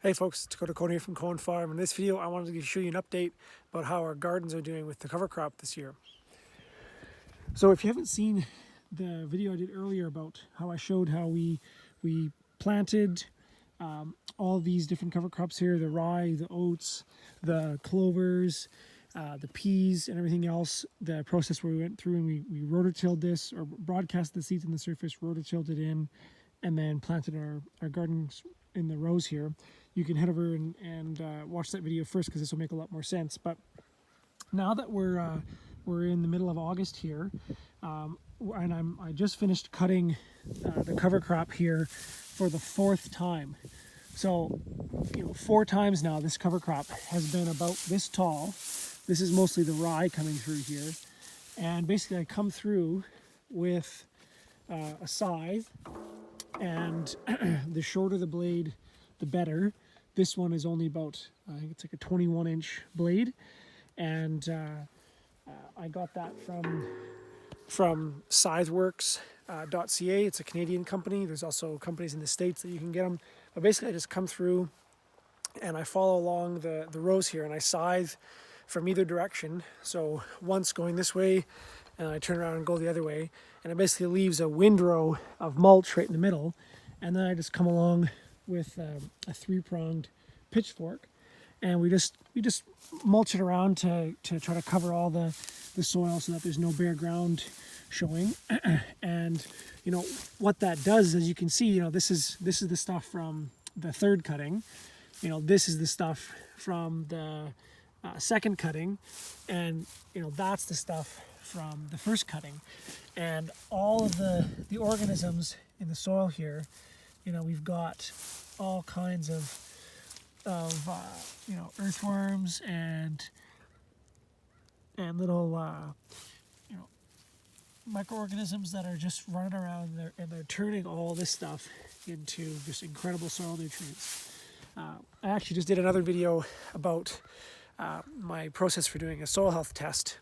Hey folks, it's Coen here from Coen Farm. In this video, I wanted to show you an update about how our gardens are doing with the cover crop this year. So if you haven't seen the video I did earlier about how I showed how we planted all these different cover crops here, the rye, the oats, the clovers, the peas and everything else, the process where we went through and we rototilled this, or broadcast the seeds on the surface, rototilled it in, and then planted our gardens in the rows here. You can head over and watch that video first, because this will make a lot more sense. But now that we're in the middle of August here, and I just finished cutting the cover crop here for the 4th time. So, 4 times now this cover crop has been about this tall. This is mostly the rye coming through here, and basically I come through with a scythe, and the shorter the blade, the better. This one is only about, I think it's like a 21-inch blade, and I got that from scytheworks.ca. It's a Canadian company. There's also companies in the States that you can get them. But basically I just come through and I follow along the rows here, and I scythe from either direction. So once going this way, and I turn around and go the other way, and it basically leaves a windrow of mulch right in the middle. And then I just come along with a 3-pronged pitchfork, and we just mulch it around to try to cover all the soil so that there's no bare ground showing. And what that does, as you can see, this is the stuff from the 3rd cutting. This is the stuff from the 2nd cutting, and that's the stuff from the 1st cutting. And all of the organisms in the soil here, we've got all kinds of earthworms and little microorganisms that are just running around there, and they're turning all this stuff into just incredible soil nutrients. I actually just did another video about my process for doing a soil health test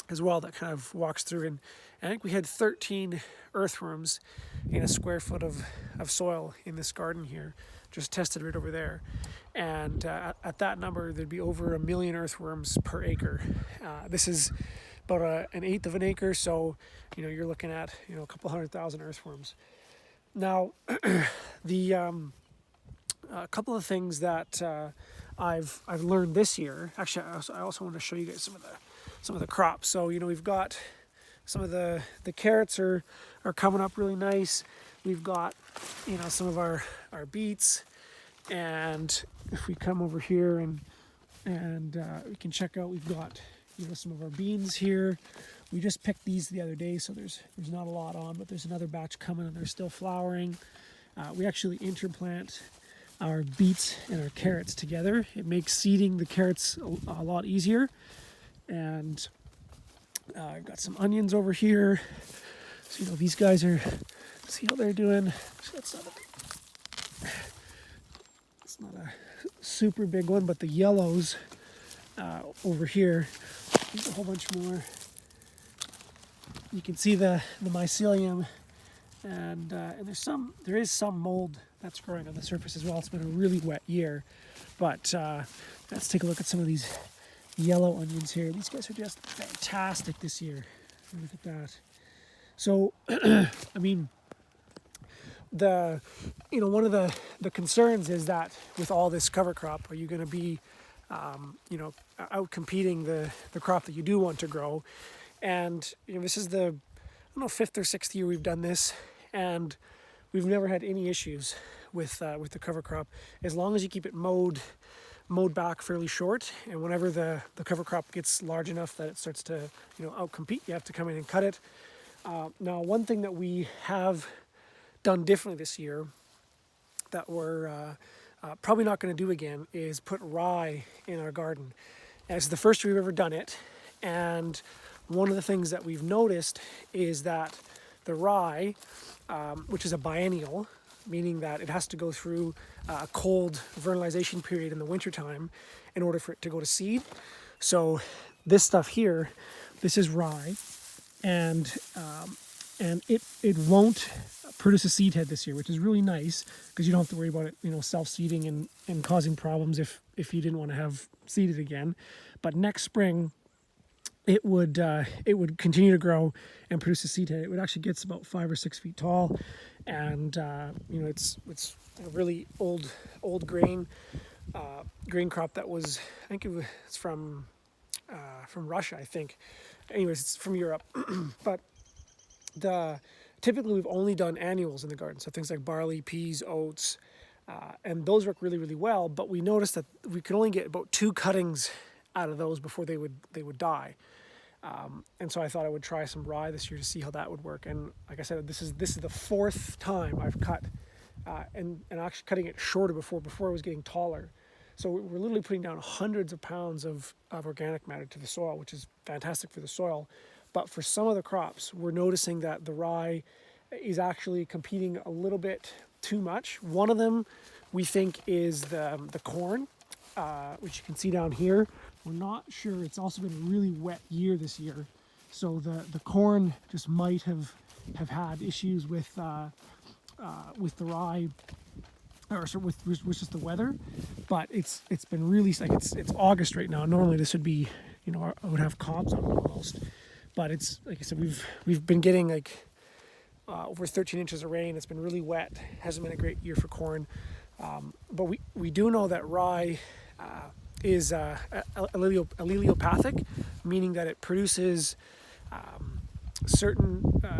as well, that kind of walks through, and I think we had 13 earthworms in a square foot of soil in this garden here, just tested right over there. And at that number, there'd be over 1 million earthworms per acre. This is about an eighth of an acre, so you're looking at a couple 100,000 earthworms. Now, a couple of things that I've learned this year. Actually, I also want to show you guys some of the crops. So we've got some of the carrots are coming up really nice. We've got some of our beets, and if we come over here and we can check out, we've got some of our beans here. We just picked these the other day, so there's not a lot on, but there's another batch coming, and they're still flowering. We actually interplant our beets and our carrots together. It makes seeding the carrots a lot easier. And I've got some onions over here. So these guys are, see how they're doing. So it's not a super big one, but the yellows over here, there's a whole bunch more. You can see the mycelium, and there is some mold that's growing on the surface as well. It's been a really wet year, but let's take a look at some of these yellow onions here. These guys are just fantastic this year. Look at that. So I mean, one of the concerns is that with all this cover crop, are you going to be out competing the crop that you do want to grow? And this is the 5th or 6th year we've done this, and we've never had any issues with the cover crop, as long as you keep it mowed back fairly short. And whenever the cover crop gets large enough that it starts to outcompete, you have to come in and cut it. Now, one thing that we have done differently this year that we're probably not going to do again is put rye in our garden. And it's the first year we've ever done it, and one of the things that we've noticed is that the rye, which is a biennial, meaning that it has to go through a cold vernalization period in the wintertime in order for it to go to seed. So this stuff here, this is rye, and it won't produce a seed head this year, which is really nice because you don't have to worry about it, self-seeding and causing problems if you didn't want to have seeded again. But next spring, it would continue to grow and produce a seed head. It would actually get about 5 or 6 feet tall, and it's a really old grain crop that was, I think it's from Russia, I think. Anyways, it's from Europe, but typically we've only done annuals in the garden, so things like barley, peas, oats, and those work really, really well. But we noticed that we could only get about 2 cuttings out of those before they would die. And so I thought I would try some rye this year to see how that would work. And like I said, this is the 4th time I've cut, and actually cutting it shorter before it was getting taller. So we're literally putting down hundreds of pounds of organic matter to the soil, which is fantastic for the soil. But for some of the crops, we're noticing that the rye is actually competing a little bit too much. One of them we think is the corn, which you can see down here. We're not sure. It's also been a really wet year this year. So the corn just might have had issues with the rye, or so with just the weather. But it's been really, like, it's August right now. Normally this would be, I would have cobs on it almost. But it's, like I said, we've been getting like over 13 inches of rain. It's been really wet. Hasn't been a great year for corn. But we do know that rye is allelopathic, meaning that it produces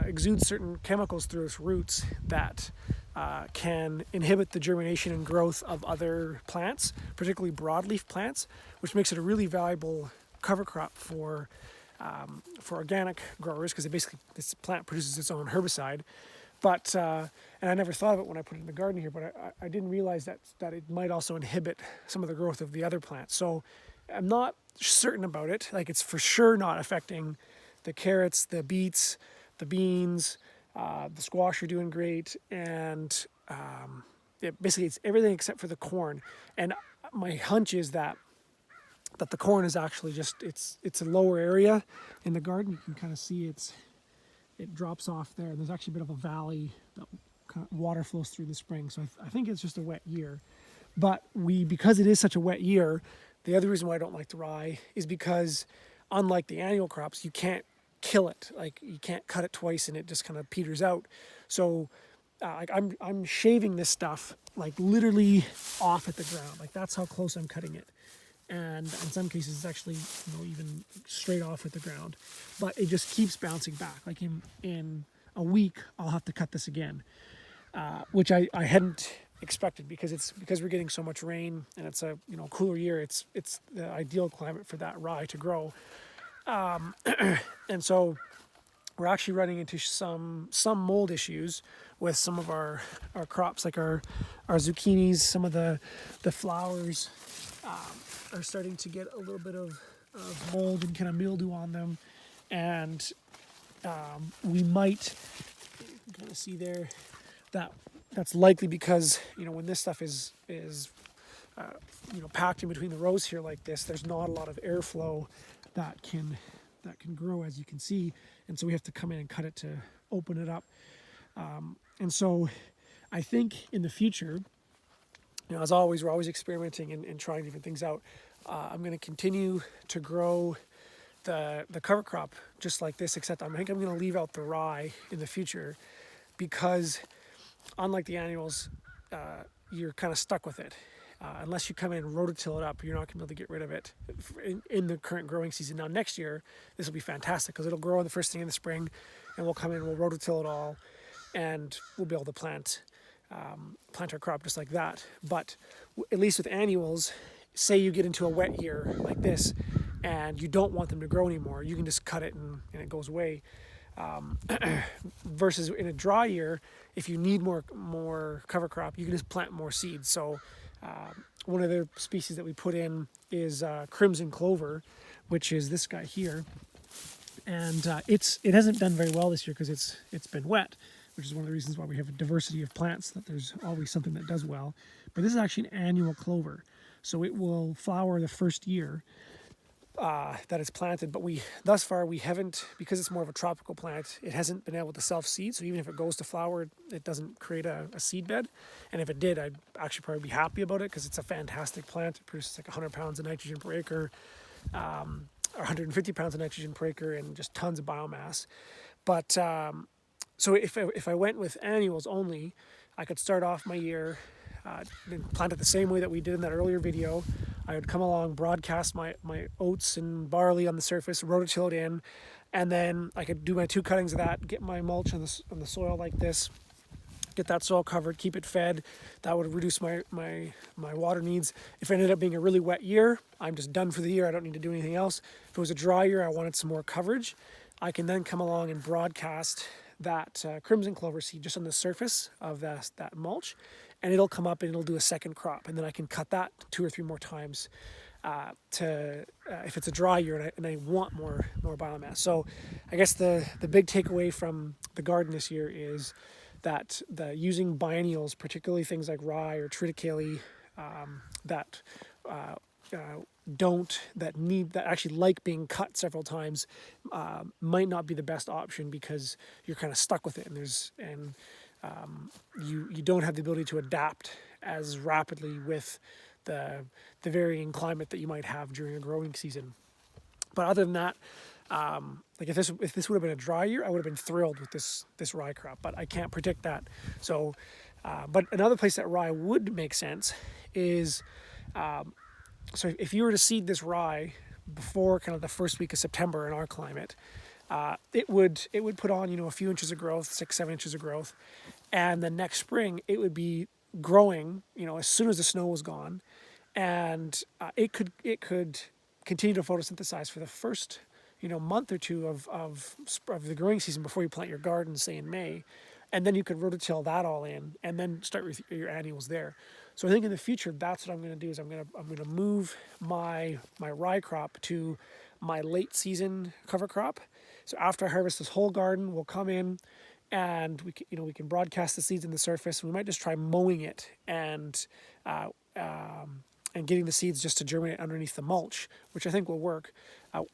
exudes certain chemicals through its roots that can inhibit the germination and growth of other plants, particularly broadleaf plants, which makes it a really valuable cover crop for organic growers, because this plant produces its own herbicide. But and I never thought of it when I put it in the garden here, but I didn't realize that it might also inhibit some of the growth of the other plants. So I'm not certain about it. Like, it's for sure not affecting the carrots, the beets, the beans, the squash are doing great, and basically it's everything except for the corn. And my hunch is that the corn is actually just, it's a lower area in the garden. You can kind of see it drops off there. There's actually a bit of a valley that kind of water flows through the spring. So I think it's just a wet year. But because it is such a wet year, the other reason why I don't like the rye is because, unlike the annual crops, you can't kill it. Like, you can't cut it twice and it just kind of peters out. So like I'm shaving this stuff like literally off at the ground. Like, that's how close I'm cutting it. And in some cases it's actually even straight off at the ground, but it just keeps bouncing back. Like in a week I'll have to cut this again, which I hadn't expected, because we're getting so much rain and it's a cooler year. It's the ideal climate for that rye to grow, and so we're actually running into some mold issues with some of our crops, like our zucchinis. Some of the flowers are starting to get a little bit of mold and kind of mildew on them, and we might kind of see there that's likely because when this stuff is packed in between the rows here like this, there's not a lot of airflow that can grow, as you can see, and so we have to come in and cut it to open it up. And so I think in the future, as always, we're always experimenting and trying different things out. I'm going to continue to grow the cover crop just like this, except I think I'm going to leave out the rye in the future, because unlike the annuals, you're kind of stuck with it. Unless you come in and rototill it up, you're not going to be able to get rid of it in the current growing season. Now, next year, this will be fantastic, because it'll grow the first thing in the spring, and we'll come in and we'll rototill it all, and we'll be able to plant our crop just like that. But at least with annuals, say you get into a wet year like this and you don't want them to grow anymore, you can just cut it and it goes away. Versus in a dry year, if you need more cover crop, you can just plant more seeds. So one of the species that we put in is crimson clover, which is this guy here, and it hasn't done very well this year because it's been wet, which is one of the reasons why we have a diversity of plants, that there's always something that does well. But this is actually an annual clover, so it will flower the first year, that is planted, but thus far we haven't, because it's more of a tropical plant, it hasn't been able to self-seed. So even if it goes to flower, it doesn't create a seed bed. And if it did, I'd actually probably be happy about it, because it's a fantastic plant. It produces like 100 pounds of nitrogen per acre, or 150 pounds of nitrogen per acre, and just tons of biomass. But so if I went with annuals only, I could start off my year, plant it the same way that we did in that earlier video. I would come along, broadcast my oats and barley on the surface, rototill it in, and then I could do my 2 cuttings of that, get my mulch on the soil like this, get that soil covered, keep it fed. That would reduce my water needs. If it ended up being a really wet year, I'm just done for the year. I don't need to do anything else. If it was a dry year, I wanted some more coverage, I can then come along and broadcast that crimson clover seed just on the surface of that mulch, and it'll come up and it'll do a second crop, and then I can cut that 2 or 3 more times if it's a dry year and I want more biomass. So I guess the big takeaway from the garden this year is that using biennials, particularly things like rye or triticale, that actually like being cut several times, might not be the best option, because you're kind of stuck with it, and you don't have the ability to adapt as rapidly with the varying climate that you might have during a growing season. But other than that, like if this would have been a dry year, I would have been thrilled with this rye crop, but I can't predict that. So, but another place that rye would make sense is, so if you were to seed this rye before kind of the first week of September in our climate, it would put on, a few inches of growth, 6-7 inches of growth, and the next spring it would be growing, as soon as the snow was gone, and it could continue to photosynthesize for the first month or two of the growing season before you plant your garden, say in May, and then you could rototill that all in and then start with your annuals there. So I think in the future, that's what I'm going to do, is I'm going to move my rye crop to my late season cover crop. So after I harvest this whole garden, we'll come in and we can broadcast the seeds in the surface. We might just try mowing it and getting the seeds just to germinate underneath the mulch, which I think will work.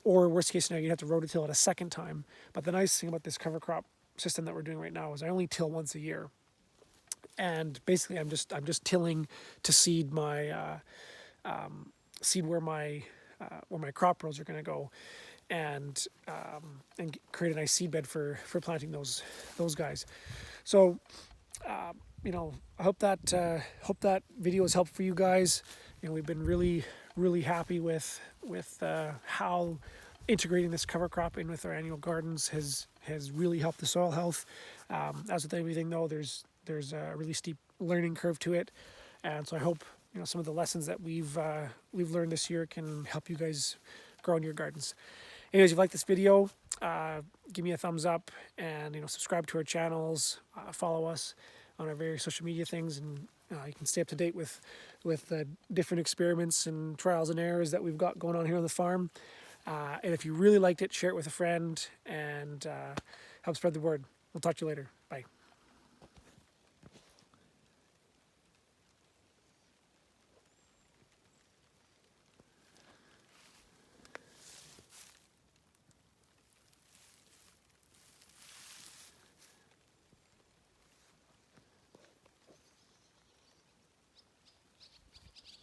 Or worst case scenario, you'd have to rototill it a second time. But the nice thing about this cover crop system that we're doing right now is I only till once a year, and basically I'm just tilling to seed my seed where my crop rows are going to go, and create a nice seed bed for planting those guys. So I hope that video has helped for you guys. We've been really happy with how integrating this cover crop in with our annual gardens has really helped the soil health. As with everything though, there's a really steep learning curve to it, and so I hope some of the lessons that we've learned this year can help you guys grow in your gardens. Anyways, if you like this video, give me a thumbs up, and subscribe to our channels, follow us on our various social media things, and you can stay up to date with the different experiments and trials and errors that we've got going on here on the farm. And if you really liked it, share it with a friend, and help spread the word. We'll talk to you later. Bye.